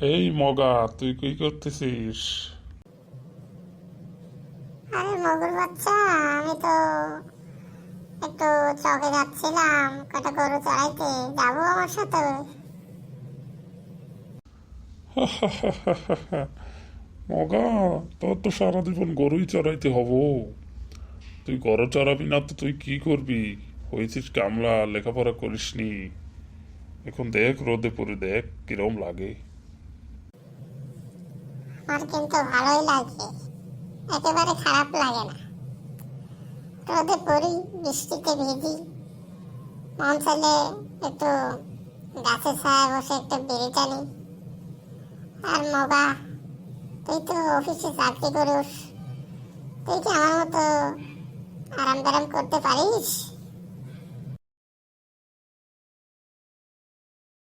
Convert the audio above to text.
এই মগা, তুই কি করতেছিস? আরে মগুর বাচ্চা, আমি তো একটু চকে যাচ্ছিলাম কটা গরু চড়াইতে। যাবো আমার সাথে? মগা, তোর তো সারা জীবন গরুই চড়াইতে হবো। তুই গরু চড়াবি না তো তুই কি করবি? হয়েছিস কামলা, লেখাপড়া করিসনি। এখন দেখ, রোদে পড়ে দেখ কিরম লাগে। আমার কিন্তু ভালোই লাগে, একেবারে খারাপ লাগে না। রোদে পড়ি, বৃষ্টিতে ভিজি, মন চাইলে একটু গাছের ছায়ায় বসে একটু বিড়ি টানি। আর মগা, তুই তো অফিসে চাকরি করিস, তুই কি আমার মতো আরাম টারাম করতে পারিস?